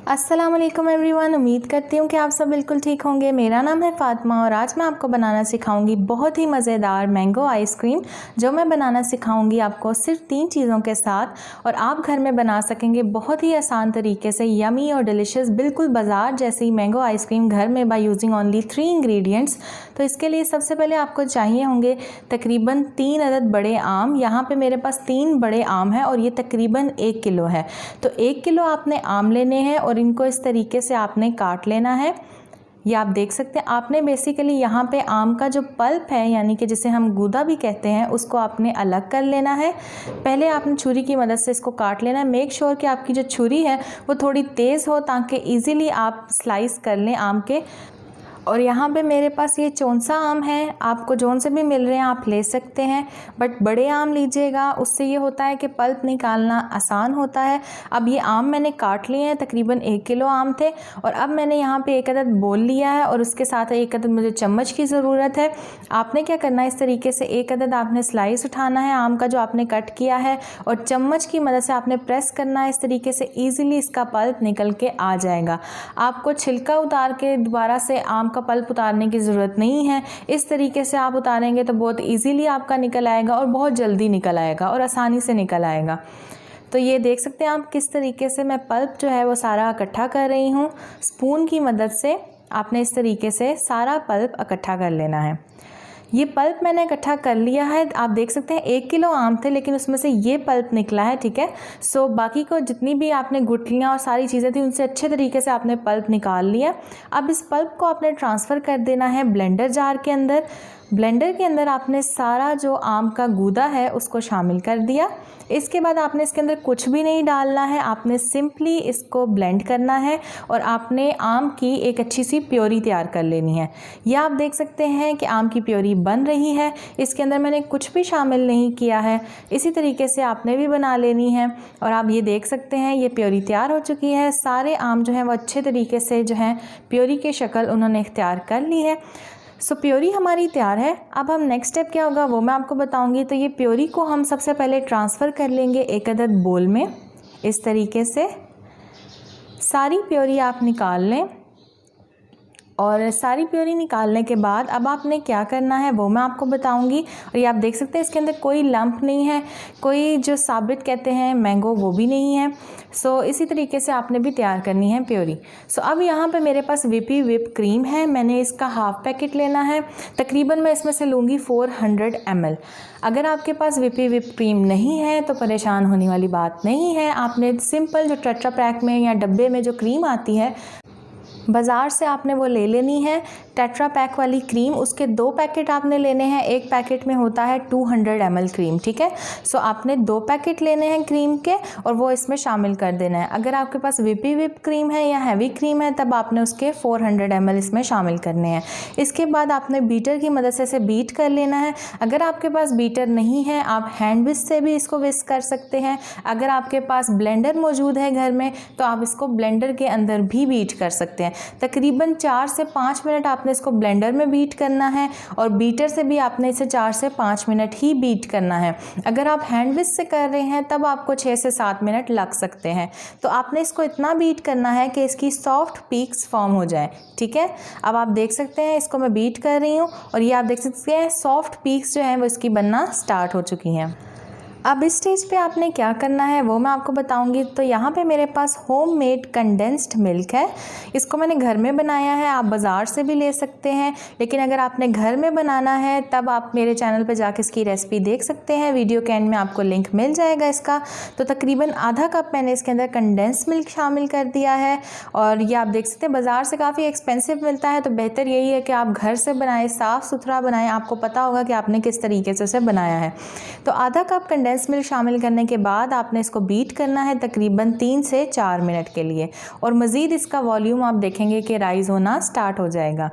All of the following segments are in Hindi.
अस्सलाम वालेकुम एवरीवन। उम्मीद करती हूँ कि आप सब बिल्कुल ठीक होंगे। मेरा नाम है फ़ातिमा और आज मैं आपको बनाना सिखाऊंगी बहुत ही मज़ेदार मैंगो आइसक्रीम, जो मैं बनाना सिखाऊंगी आपको सिर्फ 3 चीज़ों के साथ और आप घर में बना सकेंगे बहुत ही आसान तरीके से यमी और डिलीशियस, बिल्कुल बाज़ार जैसी मैंगो आइसक्रीम घर में बाय यूजिंग ओनली 3 इंग्रेडिएंट्स। तो इसके लिए सबसे पहले आपको चाहिए होंगे तकरीबन 3 अदद बड़े आम। यहाँ पे मेरे पास 3 बड़े आम हैं और ये तकरीबन 1 किलो है। तो 1 किलो आपने आम लेने हैं और इनको इस तरीके से आपने काट लेना है। ये आप देख सकते हैं। आपने बेसिकली यहाँ पे आम का जो पल्प है, यानी कि जिसे हम गूदा भी कहते हैं, उसको आपने अलग कर लेना है। पहले आपने छुरी की मदद से इसको काट लेना है। मेक श्योर कि आपकी जो छुरी है वो थोड़ी तेज़ हो ताकि ईज़िली आप स्लाइस कर लें आम के। और यहाँ पे मेरे पास ये चौंसा आम है, आपको जौन से भी मिल रहे हैं आप ले सकते हैं, बट बड़े आम लीजिएगा, उससे ये होता है कि पल्प निकालना आसान होता है। अब ये आम मैंने काट लिए हैं, तकरीबन 1 किलो आम थे। और अब मैंने यहाँ पे 1 अदद बोल लिया है और उसके साथ 1 अदद मुझे चम्मच की ज़रूरत है। आपने क्या करना है, इस तरीके से 1 अदद आपने स्लाइस उठाना है आम का जो आपने कट किया है और चम्मच की मदद से आपने प्रेस करना है। इस तरीके से ईज़िली इसका पल्प निकल के आ जाएगा। आपको छिलका उतार के दोबारा से आम का पल्प उतारने की ज़रूरत नहीं है। इस तरीके से आप उतारेंगे तो बहुत इजीली आपका निकल आएगा और बहुत जल्दी निकल आएगा और आसानी से निकल आएगा। तो ये देख सकते हैं आप किस तरीके से मैं पल्प जो है वो सारा इकट्ठा कर रही हूँ। स्पून की मदद से आपने इस तरीके से सारा पल्प इकट्ठा कर लेना है। ये पल्प मैंने इकट्ठा कर लिया है। आप देख सकते हैं 1 किलो आम थे लेकिन उसमें से ये पल्प निकला है, ठीक है। सो बाकी को जितनी भी आपने गुठलियाँ और सारी चीज़ें थी उनसे अच्छे तरीके से आपने पल्प निकाल लिया। अब इस पल्प को आपने ट्रांसफ़र कर देना है ब्लेंडर जार के अंदर। ब्लेंडर के अंदर आपने सारा जो आम का गूदा है उसको शामिल कर दिया। इसके बाद आपने इसके अंदर कुछ भी नहीं डालना है, आपने सिंपली इसको ब्लेंड करना है और आपने आम की एक अच्छी सी प्योरी तैयार कर लेनी है। यह आप देख सकते हैं कि आम की प्योरी बन रही है। इसके अंदर मैंने कुछ भी शामिल नहीं किया है। इसी तरीके से आपने भी बना लेनी है और आप ये देख सकते हैं ये प्योरी तैयार हो चुकी है। सारे आम जो हैं वो अच्छे तरीके से जो हैं प्योरी की शक्ल उन्होंने इख्तियार कर ली है। सो प्योरी हमारी तैयार है। अब हम नेक्स्ट स्टेप क्या होगा वो मैं आपको बताऊंगी। तो ये प्योरी को हम सबसे पहले ट्रांसफ़र कर लेंगे 1 अदद बोल में। इस तरीके से सारी प्योरी आप निकाल लें और सारी प्योरी निकालने के बाद अब आपने क्या करना है वो मैं आपको बताऊंगी। और ये आप देख सकते हैं इसके अंदर कोई लंप नहीं है, कोई जो साबित कहते हैं मैंगो वो भी नहीं है। सो इसी तरीके से आपने भी तैयार करनी है प्योरी। सो अब यहाँ पे मेरे पास विपी व्हिप क्रीम है। मैंने इसका हाफ पैकेट लेना है। तकरीबन मैं इसमें से लूँगी 400 ml। अगर आपके पास विपी व्हिप क्रीम नहीं है तो परेशान होने वाली बात नहीं है। आपने सिंपल जो टेट्रा पैक में या डब्बे में जो क्रीम आती है बाज़ार से आपने वो ले लेनी है, टेट्रा पैक वाली क्रीम। उसके 2 पैकेट आपने लेने हैं। एक पैकेट में होता है 200 ml क्रीम, ठीक है। सो आपने 2 पैकेट लेने हैं क्रीम के और वो इसमें शामिल कर देना है। अगर आपके पास विपी व्हिप क्रीम है या हैवी क्रीम है तब आपने उसके 400 ml इसमें शामिल करने हैं। इसके बाद आपने बीटर की मदद से इसे बीट कर लेना है। अगर आपके पास बीटर नहीं है आप हैंड विस्क से भी इसको विस्क कर सकते हैं। अगर आपके पास ब्लेंडर मौजूद है घर में तो आप इसको ब्लेंडर के अंदर भी बीट कर सकते हैं। तकरीबन 4 से 5 मिनट आपने इसको ब्लेंडर में बीट करना है और बीटर से भी आपने इसे 4 से 5 मिनट ही बीट करना है। अगर आप हैंड विस्क से कर रहे हैं तब आपको 6 से 7 मिनट लग सकते हैं। तो आपने इसको इतना बीट करना है कि इसकी सॉफ्ट पीक्स फॉर्म हो जाए, ठीक है। अब आप देख सकते हैं इसको मैं बीट कर रही हूँ और ये आप देख सकते हैं सॉफ्ट पीक्स जो हैं वो इसकी बनना स्टार्ट हो चुकी हैं। अब इस स्टेज पे आपने क्या करना है वो मैं आपको बताऊंगी। तो यहाँ पे मेरे पास होममेड कंडेंस्ड मिल्क है। इसको मैंने घर में बनाया है, आप बाज़ार से भी ले सकते हैं, लेकिन अगर आपने घर में बनाना है तब आप मेरे चैनल पे जाके इसकी रेसिपी देख सकते हैं। वीडियो के एंड में आपको लिंक मिल जाएगा इसका। तो तकरीबन आधा कप मैंने इसके अंदर कंडेंस्ड मिल्क शामिल कर दिया है और ये आप देख सकते हैं बाज़ार से काफ़ी एक्सपेंसिव मिलता है। तो बेहतर यही है कि आप घर से बनाएं, साफ़ सुथरा बनाएं। आपको पता होगा कि आपने किस तरीके से उसे बनाया है। तो आधा कप कंडेंस मिल्क शामिल करने के बाद आपने इसको बीट करना है तकरीबन 3 से 4 मिनट के लिए और मज़ीद इसका वॉल्यूम आप देखेंगे कि राइज़ होना स्टार्ट हो जाएगा।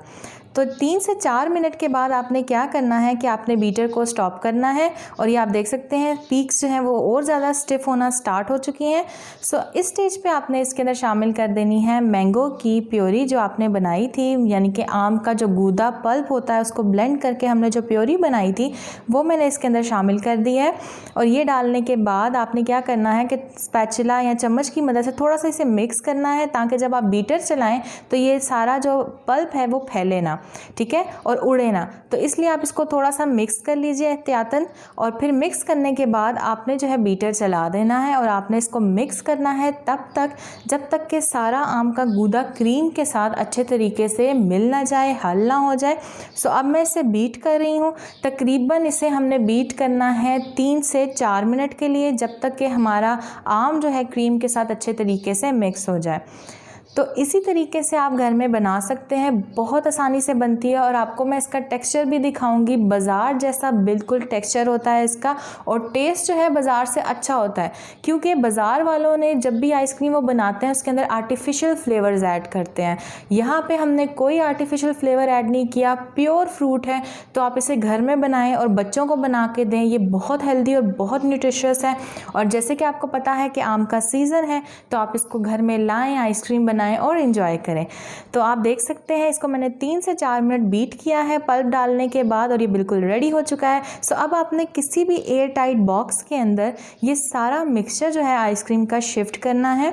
तो 3 से 4 मिनट के बाद आपने क्या करना है कि आपने बीटर को स्टॉप करना है और ये आप देख सकते हैं पीक्स जो हैं वो और ज़्यादा स्टिफ होना स्टार्ट हो चुकी हैं। सो इस स्टेज पे आपने इसके अंदर शामिल कर देनी है मैंगो की प्योरी जो आपने बनाई थी, यानी कि आम का जो गूदा पल्प होता है उसको ब्लेंड करके हमने जो प्योरी बनाई थी वो मैंने इसके अंदर शामिल कर दी है। और ये डालने के बाद आपने क्या करना है कि स्पैचुला या चम्मच की मदद से थोड़ा सा इसे मिक्स करना है ताकि जब आप बीटर चलाएं तो ये सारा जो पल्प है वो फैले ना, ठीक है, और उड़े ना। तो इसलिए आप इसको थोड़ा सा मिक्स कर लीजिए एहतियातन, और फिर मिक्स करने के बाद आपने जो है बीटर चला देना है और आपने इसको मिक्स करना है तब तक जब तक कि सारा आम का गूदा क्रीम के साथ अच्छे तरीके से मिल ना जाए, हल ना हो जाए। सो अब मैं इसे बीट कर रही हूँ। तकरीबन इसे हमने बीट करना है 3 से 4 मिनट के लिए, जब तक कि हमारा आम जो है क्रीम के साथ अच्छे तरीके से मिक्स हो जाए। तो इसी तरीके से आप घर में बना सकते हैं, बहुत आसानी से बनती है। और आपको मैं इसका टेक्सचर भी दिखाऊंगी, बाज़ार जैसा बिल्कुल टेक्सचर होता है इसका, और टेस्ट जो है बाज़ार से अच्छा होता है, क्योंकि बाज़ार वालों ने जब भी आइसक्रीम वो बनाते हैं उसके अंदर आर्टिफिशियल फ्लेवर्स ऐड करते हैं। यहाँ पे हमने कोई आर्टिफिशियल फ्लेवर ऐड नहीं किया, प्योर फ्रूट है। तो आप इसे घर में बनाएं और बच्चों को बना के दें, ये बहुत हेल्दी और बहुत न्यूट्रिशियस है। और जैसे कि आपको पता है कि आम का सीज़न है, तो आप इसको घर में लाएँ, आइसक्रीम बनाएं और एंजॉय करें। तो आप देख सकते हैं इसको मैंने 3 से 4 मिनट बीट किया है पल्प डालने के बाद, और ये बिल्कुल रेडी हो चुका है। सो अब आपने किसी भी एयर टाइट बॉक्स के अंदर ये सारा मिक्सचर जो है आइसक्रीम का शिफ्ट करना है।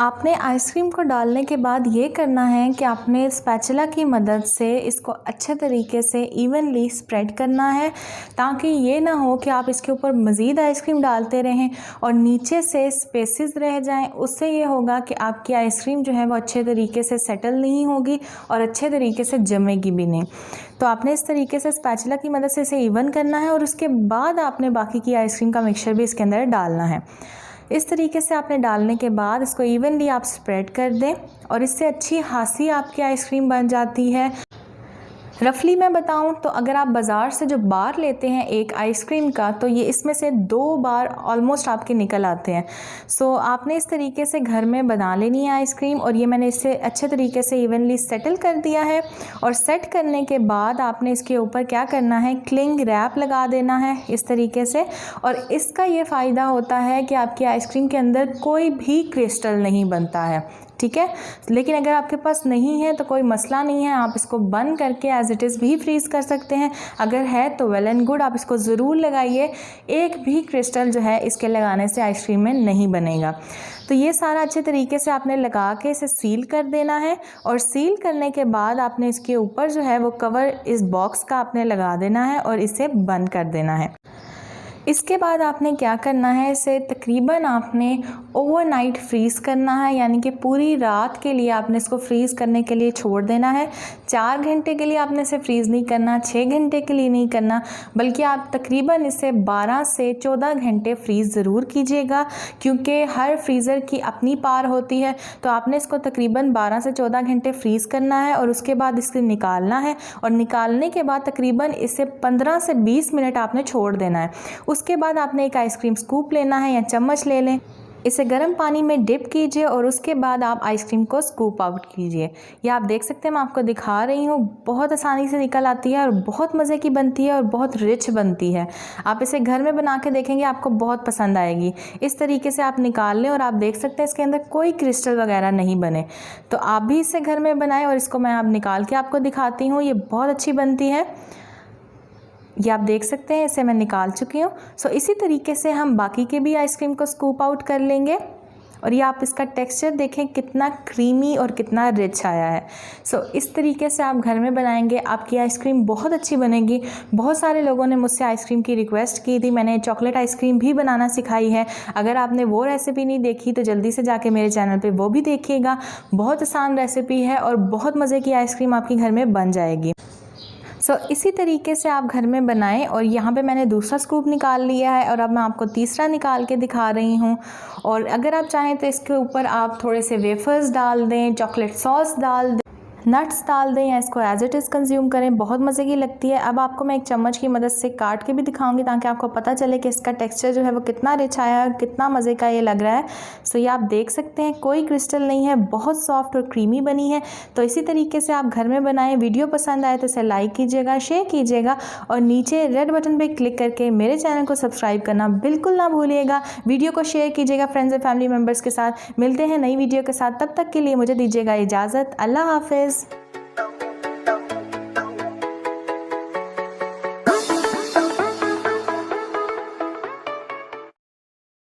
आपने आइसक्रीम को डालने के बाद ये करना है कि आपने स्पैचुला की मदद से इसको अच्छे तरीके से इवनली स्प्रेड करना है, ताकि ये ना हो कि आप इसके ऊपर मज़ीद आइसक्रीम डालते रहें और नीचे से स्पेसेस रह जाएं। उससे ये होगा कि आपकी आइसक्रीम जो है वो अच्छे तरीके से सेटल नहीं होगी और अच्छे तरीके से जमेगी भी नहीं। तो आपने इस तरीके से स्पैचुला की मदद से इसे इवन करना है और उसके बाद आपने बाकी की आइसक्रीम का मिक्सचर भी इसके अंदर डालना है। इस तरीके से आपने डालने के बाद इसको इवनली आप स्प्रेड कर दें और इससे अच्छी खासी आपकी आइसक्रीम बन जाती है। रफली मैं बताऊं तो अगर आप बाज़ार से जो बार लेते हैं एक आइसक्रीम का, तो ये इसमें से 2 बार ऑलमोस्ट आपके निकल आते हैं। सो आपने इस तरीके से घर में बना लेनी है आइसक्रीम, और ये मैंने इसे अच्छे तरीके से इवनली सेटल कर दिया है। और सेट करने के बाद आपने इसके ऊपर क्या करना है, क्लिंग रैप लगा देना है इस तरीके से। और इसका ये फ़ायदा होता है कि आपकी आइसक्रीम के अंदर कोई भी क्रिस्टल नहीं बनता है, ठीक है। लेकिन अगर आपके पास नहीं है तो कोई मसला नहीं है, आप इसको बंद करके एज इट इज़ भी फ्रीज़ कर सकते हैं। अगर है तो वेल एंड गुड, आप इसको ज़रूर लगाइए। एक भी क्रिस्टल जो है इसके लगाने से आइसक्रीम में नहीं बनेगा। तो ये सारा अच्छे तरीके से आपने लगा के इसे सील कर देना है, और सील करने के बाद आपने इसके ऊपर जो है वो कवर इस बॉक्स का आपने लगा देना है और इसे बंद कर देना है। इसके बाद आपने क्या करना है, इसे तकरीबन आपने ओवरनाइट फ्रीज़ करना है, यानी कि पूरी रात के लिए आपने इसको फ्रीज़ करने के लिए छोड़ देना है। 4 घंटे के लिए आपने इसे फ्रीज़ नहीं करना, 6 घंटे के लिए नहीं करना, बल्कि आप तकरीबन इसे 12 से 14 घंटे फ्रीज़ ज़रूर कीजिएगा, क्योंकि हर फ्रीज़र की अपनी पार होती है। तो आपने इसको तकरीबन 12 से 14 घंटे फ्रीज़ करना है और उसके बाद इसे निकालना है, और निकालने के बाद तकरीबन इसे 15 से 20 मिनट आपने छोड़ देना है। उसके बाद आपने एक आइसक्रीम स्कूप लेना है या चम्मच ले लें, इसे गर्म पानी में डिप कीजिए और उसके बाद आप आइसक्रीम को स्कूप आउट कीजिए। ये आप देख सकते हैं, मैं आपको दिखा रही हूँ, बहुत आसानी से निकल आती है और बहुत मज़े की बनती है और बहुत रिच बनती है। आप इसे घर में बना के देखेंगे, आपको बहुत पसंद आएगी। इस तरीके से आप निकाल लें और आप देख सकते हैं इसके अंदर कोई क्रिस्टल वगैरह नहीं बने। तो आप भी इसे घर में बनाएं, और इसको मैं अब निकाल के आपको दिखाती हूँ। ये बहुत अच्छी बनती है, ये आप देख सकते हैं, इसे मैं निकाल चुकी हूँ। सो इसी तरीके से हम बाकी के भी आइसक्रीम को स्कूप आउट कर लेंगे। और ये आप इसका टेक्सचर देखें कितना क्रीमी और कितना रिच आया है। सो इस तरीके से आप घर में बनाएंगे, आपकी आइसक्रीम बहुत अच्छी बनेगी। बहुत सारे लोगों ने मुझसे आइसक्रीम की रिक्वेस्ट की थी, मैंने चॉकलेट आइसक्रीम भी बनाना सिखाई है। अगर आपने वो रेसिपी नहीं देखी तो जल्दी से जाके मेरे चैनल पे वो भी देखिएगा। बहुत आसान रेसिपी है और बहुत मज़े की आइसक्रीम आपके घर में बन जाएगी। इसी तरीके से आप घर में बनाएं। और यहाँ पे मैंने दूसरा स्कूप निकाल लिया है और अब मैं आपको तीसरा निकाल के दिखा रही हूँ। और अगर आप चाहें तो इसके ऊपर आप थोड़े से वेफर्स डाल दें, चॉकलेट सॉस डाल दें, नट्स डाल दें या इसको एज इट इज़ कंज्यूम करें, बहुत मज़े की लगती है। अब आपको मैं एक चम्मच की मदद से काट के भी दिखाऊंगी ताकि आपको पता चले कि इसका टेक्सचर जो है वो कितना रिच आया है और कितना मज़े का ये लग रहा है। सो ये आप देख सकते हैं कोई क्रिस्टल नहीं है, बहुत सॉफ्ट और क्रीमी बनी है। तो इसी तरीके से आप घर में बनाएं। वीडियो पसंद आए तो इसे लाइक कीजिएगा, शेयर कीजिएगा और नीचे रेड बटन पर क्लिक करके मेरे चैनल को सब्सक्राइब करना बिल्कुल ना भूलिएगा। वीडियो को शेयर कीजिएगा फ्रेंड्स एंड फैमिली मेम्बर्स के साथ। मिलते हैं नई वीडियो के साथ, तब तक के लिए मुझे दीजिएगा इजाज़त। अल्लाह हाफिज़।